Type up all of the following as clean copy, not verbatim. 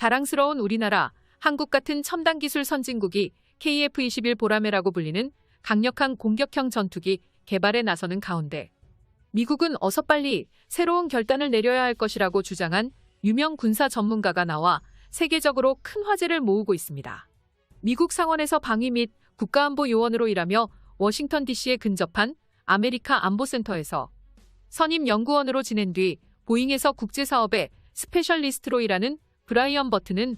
자랑스러운 우리나라, 한국 같은 첨단 기술 선진국이 KF-21 보라매라고 불리는 강력한 공격형 전투기 개발에 나서는 가운데 미국은 어서 빨리 새로운 결단을 내려야 할 것이라고 주장한 유명 군사 전문가가 나와 세계적으로 큰 화제를 모으고 있습니다. 미국 상원에서 방위 및 국가안보 요원으로 일하며 워싱턴 DC에 근접한 아메리카 안보센터에서 선임 연구원으로 지낸 뒤 보잉에서 국제사업의 스페셜리스트로 일하는 브라이언 버튼은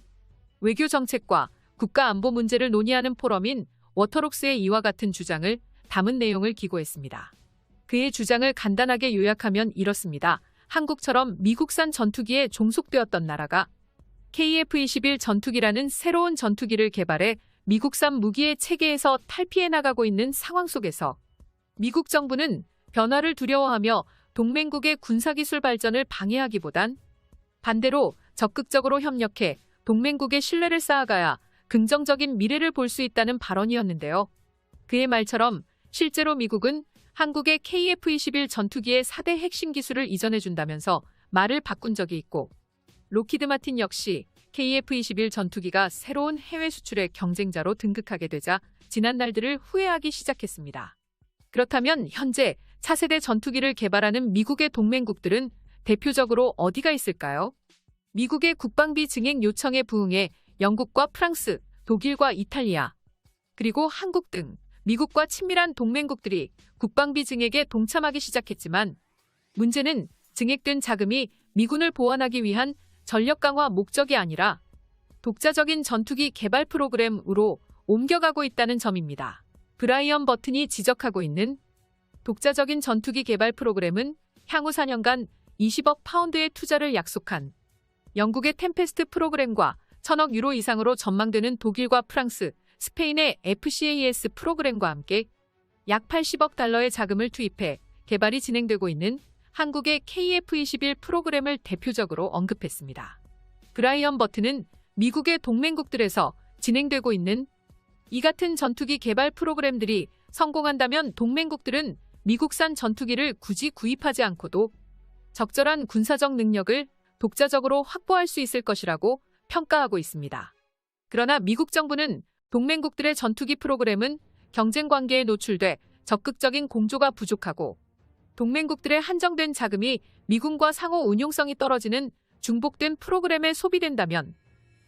외교 정책과 국가안보 문제를 논의하는 포럼인 워터록스의 이와 같은 주장을 담은 내용을 기고했습니다. 그의 주장을 간단하게 요약하면 이렇습니다. 한국처럼 미국산 전투기에 종속되었던 나라가 KF-21 전투기라는 새로운 전투기를 개발해 미국산 무기의 체계에서 탈피해 나가고 있는 상황 속에서 미국 정부는 변화를 두려워하며 동맹국의 군사기술 발전을 방해하기보단 반대로 적극적으로 협력해 동맹국의 신뢰를 쌓아가야 긍정적인 미래를 볼 수 있다는 발언이었는데요. 그의 말처럼 실제로 미국은 한국의 KF-21 전투기의 4대 핵심 기술을 이전해준다면서 말을 바꾼 적이 있고 로키드 마틴 역시 KF-21 전투기가 새로운 해외 수출의 경쟁자로 등극하게 되자 지난 날들을 후회하기 시작했습니다. 그렇다면 현재 차세대 전투기를 개발하는 미국의 동맹국들은 대표적으로 어디가 있을까요? 미국의 국방비 증액 요청에 부응해 영국과 프랑스, 독일과 이탈리아, 그리고 한국 등 미국과 친밀한 동맹국들이 국방비 증액에 동참하기 시작했지만 문제는 증액된 자금이 미군을 보완하기 위한 전력 강화 목적이 아니라 독자적인 전투기 개발 프로그램으로 옮겨가고 있다는 점입니다. 브라이언 버튼이 지적하고 있는 독자적인 전투기 개발 프로그램은 향후 4년간 20억 파운드의 투자를 약속한 영국의 템페스트 프로그램과 1,000억 유로 이상으로 전망되는 독일과 프랑스, 스페인의 FCAS 프로그램과 함께 약 80억 달러의 자금을 투입해 개발이 진행되고 있는 한국의 KF-21 프로그램을 대표적으로 언급했습니다. 브라이언 버튼은 미국의 동맹국들에서 진행되고 있는 이 같은 전투기 개발 프로그램들이 성공한다면 동맹국들은 미국산 전투기를 굳이 구입하지 않고도 적절한 군사적 능력을 독자적으로 확보할 수 있을 것이라고 평가하고 있습니다. 그러나 미국 정부는 동맹국들의 전투기 프로그램은 경쟁 관계에 노출돼 적극적인 공조가 부족하고 동맹국들의 한정된 자금이 미군과 상호 운용성이 떨어지는 중복된 프로그램에 소비된다면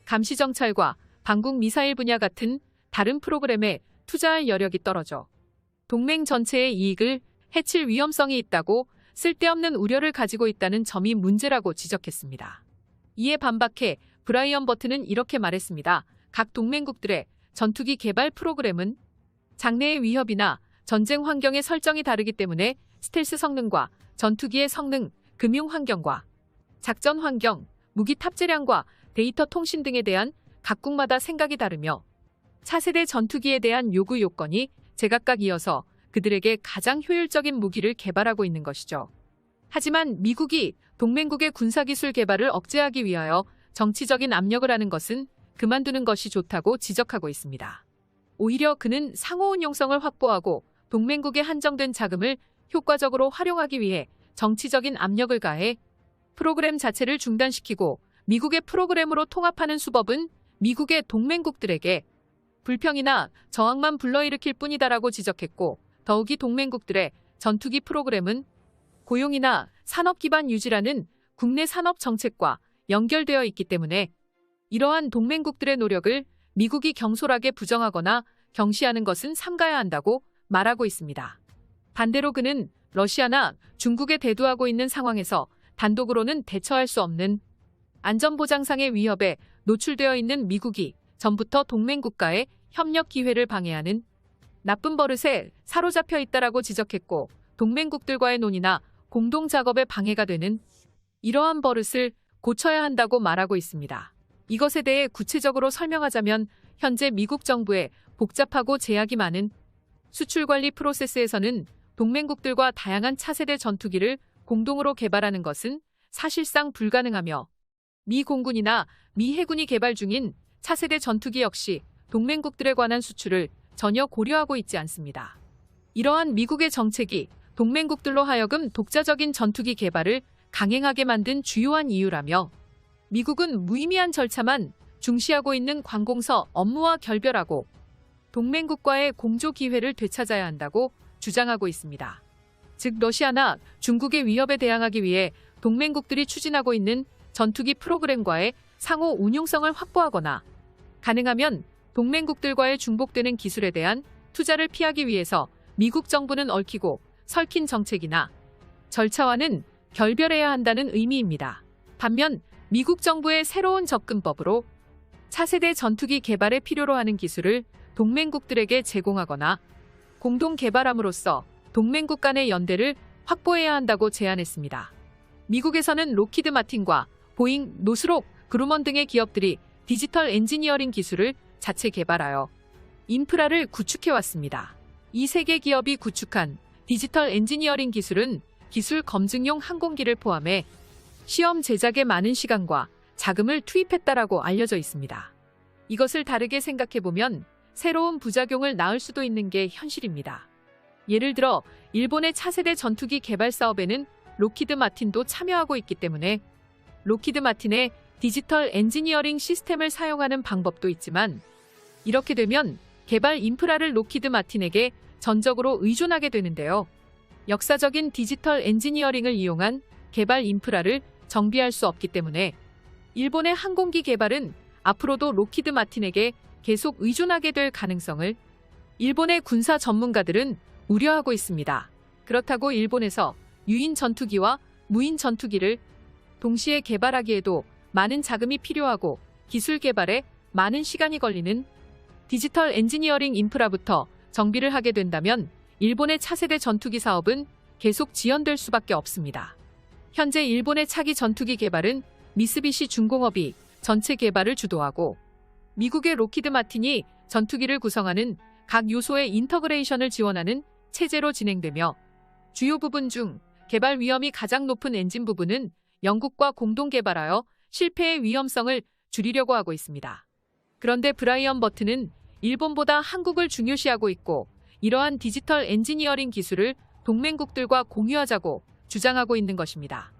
감시정찰과 방공 미사일 분야 같은 다른 프로그램에 투자할 여력이 떨어져 동맹 전체의 이익을 해칠 위험성이 있다고 쓸데없는 우려를 가지고 있다는 점이 문제라고 지적했습니다. 이에 반박해 브라이언 버튼은 이렇게 말했습니다. 각 동맹국들의 전투기 개발 프로그램은 장래의 위협이나 전쟁 환경의 설정이 다르기 때문에 스텔스 성능과 전투기의 성능, 금융 환경과 작전 환경, 무기 탑재량과 데이터 통신 등에 대한 각국마다 생각이 다르며 차세대 전투기에 대한 요구 요건이 제각각 이어서 그들에게 가장 효율적인 무기를 개발하고 있는 것이죠. 하지만 미국이 동맹국의 군사기술 개발을 억제하기 위하여 정치적인 압력을 하는 것은 그만두는 것이 좋다고 지적하고 있습니다. 오히려 그는 상호 운용성을 확보하고 동맹국의 한정된 자금을 효과적으로 활용하기 위해 정치적인 압력을 가해 프로그램 자체를 중단시키고 미국의 프로그램으로 통합하는 수법은 미국의 동맹국들에게 불평이나 저항만 불러일으킬 뿐이다라고 지적했고 더욱이 동맹국들의 전투기 프로그램은 고용이나 산업 기반 유지라는 국내 산업 정책과 연결되어 있기 때문에 이러한 동맹국들의 노력을 미국이 경솔하게 부정하거나 경시하는 것은 삼가야 한다고 말하고 있습니다. 반대로 그는 러시아나 중국에 대두하고 있는 상황에서 단독으로는 대처할 수 없는 안전보장상의 위협에 노출되어 있는 미국이 전부터 동맹국가의 협력 기회를 방해하는 나쁜 버릇에 사로잡혀 있다라고 지적했고 동맹국들과의 논의나 공동 작업에 방해가 되는 이러한 버릇을 고쳐야 한다고 말하고 있습니다. 이것에 대해 구체적으로 설명하자면 현재 미국 정부의 복잡하고 제약이 많은 수출 관리 프로세스에서는 동맹국들과 다양한 차세대 전투기를 공동으로 개발하는 것은 사실상 불가능하며 미 공군이나 미 해군이 개발 중인 차세대 전투기 역시 동맹국들에 관한 수출을 전혀 고려하고 있지 않습니다. 이러한 미국의 정책이 동맹국들로 하여금 독자적인 전투기 개발을 강행하게 만든 주요한 이유라며 미국은 무의미한 절차만 중시하고 있는 관공서 업무와 결별하고 동맹국과의 공조 기회를 되찾아야 한다고 주장하고 있습니다. 즉 러시아나 중국의 위협에 대항하기 위해 동맹국들이 추진하고 있는 전투기 프로그램과의 상호 운용성을 확보하거나 가능하면 동맹국들과의 중복되는 기술에 대한 투자를 피하기 위해서 미국 정부는 얽히고 설킨 정책이나 절차와는 결별해야 한다는 의미입니다. 반면 미국 정부의 새로운 접근법으로 차세대 전투기 개발에 필요로 하는 기술을 동맹국들에게 제공하거나 공동 개발함으로써 동맹국 간의 연대를 확보해야 한다고 제안했습니다. 미국에서는 로키드 마틴과 보잉, 노스롭, 그루먼 등의 기업들이 디지털 엔지니어링 기술을 자체 개발하여 인프라를 구축해왔습니다. 이 세 개 기업이 구축한 디지털 엔지니어링 기술은 기술 검증용 항공기를 포함해 시험 제작에 많은 시간과 자금을 투입했다라고 알려져 있습니다. 이것을 다르게 생각해보면 새로운 부작용을 낳을 수도 있는 게 현실입니다. 예를 들어 일본의 차세대 전투기 개발 사업에는 로키드 마틴도 참여하고 있기 때문에 로키드 마틴의 디지털 엔지니어링 시스템을 사용하는 방법도 있지만 이렇게 되면 개발 인프라를 로키드 마틴에게 전적으로 의존하게 되는데요. 역사적인 디지털 엔지니어링을 이용한 개발 인프라를 정비할 수 없기 때문에 일본의 항공기 개발은 앞으로도 로키드 마틴에게 계속 의존하게 될 가능성을 일본의 군사 전문가들은 우려하고 있습니다. 그렇다고 일본에서 유인 전투기와 무인 전투기를 동시에 개발하기에도 많은 자금이 필요하고 기술 개발에 많은 시간이 걸리는 디지털 엔지니어링 인프라부터 정비를 하게 된다면 일본의 차세대 전투기 사업은 계속 지연될 수밖에 없습니다. 현재 일본의 차기 전투기 개발은 미쓰비시 중공업이 전체 개발을 주도하고 미국의 로키드 마틴이 전투기를 구성하는 각 요소의 인터그레이션을 지원하는 체제로 진행되며 주요 부분 중 개발 위험이 가장 높은 엔진 부분은 영국과 공동 개발하여 실패의 위험성을 줄이려고 하고 있습니다. 그런데 브라이언 버튼은 일본보다 한국을 중요시하고 있고 이러한 디지털 엔지니어링 기술을 동맹국들과 공유하자고 주장하고 있는 것입니다.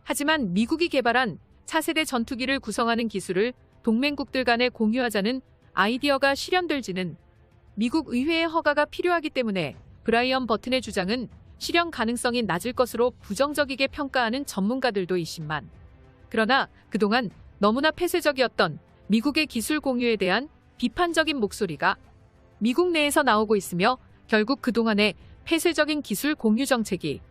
하지만 미국이 개발한 차세대 전투기를 구성하는 기술을 동맹국들 간에 공유하자는 아이디어가 실현될지는 미국 의회의 허가가 필요하기 때문에 브라이언 버튼의 주장은 실현 가능성이 낮을 것으로 부정적이게 평가하는 전문가들도 있지만 그러나 그동안 너무나 폐쇄적이었던 미국의 기술 공유에 대한 비판적인 목소리가 미국 내에서 나오고 있으며 결국 그동안의 폐쇄적인 기술 공유 정책이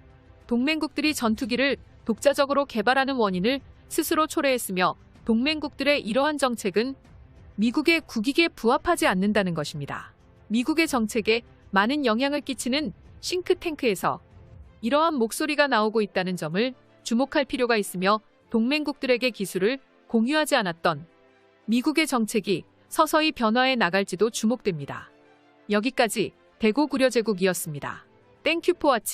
동맹국들이 전투기를 독자적으로 개발하는 원인을 스스로 초래했으며 동맹국들의 이러한 정책은 미국의 국익에 부합하지 않는다는 것입니다. 미국의 정책에 많은 영향을 끼치는 싱크탱크에서 이러한 목소리가 나오고 있다는 점을 주목할 필요가 있으며 동맹국들에게 기술을 공유하지 않았던 미국의 정책이 서서히 변화해 나갈지도 주목됩니다. 여기까지 대고구려제국이었습니다. 땡큐 포 와칭.